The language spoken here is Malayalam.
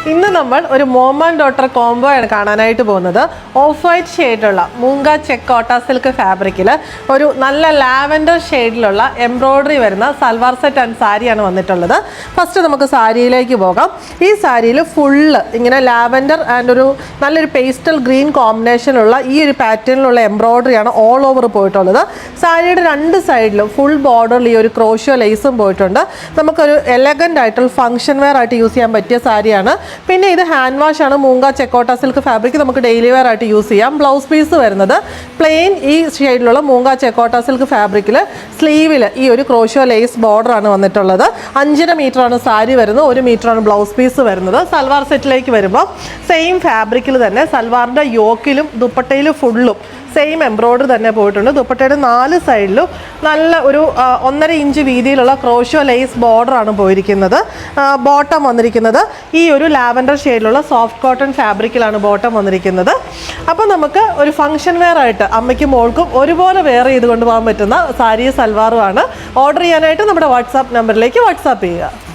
ഇന്ന് നമ്മൾ ഒരു മോം ആൻഡ് ഡോട്ടർ കോംബോ ആണ് കാണാനായിട്ട് പോകുന്നത്. ഓഫ് വൈറ്റ് ഷെയ്ഡിലുള്ള മൂങ്ക ചെക്ക് കോട്ട സിൽക്ക് ഫാബ്രിക്കിൽ ഒരു നല്ല ലാവൻഡർ ഷെയ്ഡിലുള്ള എംബ്രോയ്ഡറി വരുന്ന സൽവാർ സെറ്റ് ആൻഡ് സാരിയാണ് വന്നിട്ടുള്ളത്. ഫസ്റ്റ് നമുക്ക് സാരിയിലേക്ക് പോകാം. ഈ സാരിയിൽ ഫുള്ള് ഇങ്ങനെ ലാവൻഡർ ആൻഡ് ഒരു നല്ലൊരു പേസ്റ്റൽ ഗ്രീൻ കോമ്പിനേഷനുള്ള ഈ ഒരു പാറ്റേണിലുള്ള എംബ്രോയ്ഡറിയാണ് ഓൾ ഓവർ പോയിട്ടുള്ളത്. സാരിയുടെ രണ്ട് സൈഡിലും ഫുൾ ബോർഡറിൽ ഈ ഒരു ക്രോഷ്യോ ലേസും പോയിട്ടുണ്ട്. നമുക്കൊരു എലഗൻ്റ് ആയിട്ടുള്ള ഫംഗ്ഷൻ വെയർ ആയിട്ട് യൂസ് ചെയ്യാൻ പറ്റിയ സാരിയാണ്. പിന്നെ ഇത് ഹാൻഡ് വാഷ് ആണ്. മൂങ്ക ചെക്കോട്ട സിൽക്ക് ഫാബ്രിക് നമുക്ക് ഡെയിലി വെയർ ആയിട്ട് യൂസ് ചെയ്യാം. ബ്ലൗസ് പീസ് വരുന്നത് പ്ലെയിൻ ഈ ഷെയ്ഡിലുള്ള മൂങ്ക ചെക്കോട്ട സിൽക്ക് ഫാബ്രിക്കിൽ സ്ലീവിൽ ഈ ഒരു ക്രോഷ്യോ ലേസ് ബോർഡർ ആണ് വന്നിട്ടുള്ളത്. 5.5 മീറ്ററാണ് സാരി വരുന്നത്, 1 മീറ്ററാണ് ബ്ലൗസ് പീസ് വരുന്നത്. സൽവാർ സെറ്റിലേക്ക് വരുമ്പോൾ സെയിം ഫാബ്രിക്കിൽ തന്നെ സൽവാറിൻ്റെ യോക്കിലും ദുപ്പട്ടയിലും ഫുള്ളും സെയിം എംബ്രോയ്ഡറി തന്നെ പോയിട്ടുണ്ട്. ദുപ്പട്ടയുടെ 4 സൈഡിലും നല്ല ഒരു 1.5 ഇഞ്ച് വീതിയിലുള്ള ക്രോഷ്യോ ലേസ് ബോർഡറാണ് പോയിരിക്കുന്നത്. ബോട്ടം വന്നിരിക്കുന്നത് ഈ ഒരു ലാവൻഡർ ഷെയ്ഡിലുള്ള സോഫ്റ്റ് കോട്ടൺ ഫാബ്രിക്കിലാണ് ബോട്ടം വന്നിരിക്കുന്നത്. അപ്പോൾ നമുക്ക് ഒരു ഫംഗ്ഷൻ വെയർ ആയിട്ട് അമ്മയ്ക്കും മോൾക്കും ഒരുപോലെ വെയർ ചെയ്ത് കൊണ്ടുപോകാൻ പറ്റുന്ന സാരി സൽവാറുമാണ്. ഓർഡർ ചെയ്യാനായിട്ട് നമ്മുടെ വാട്സാപ്പ് നമ്പറിലേക്ക് വാട്സാപ്പ് ചെയ്യുക.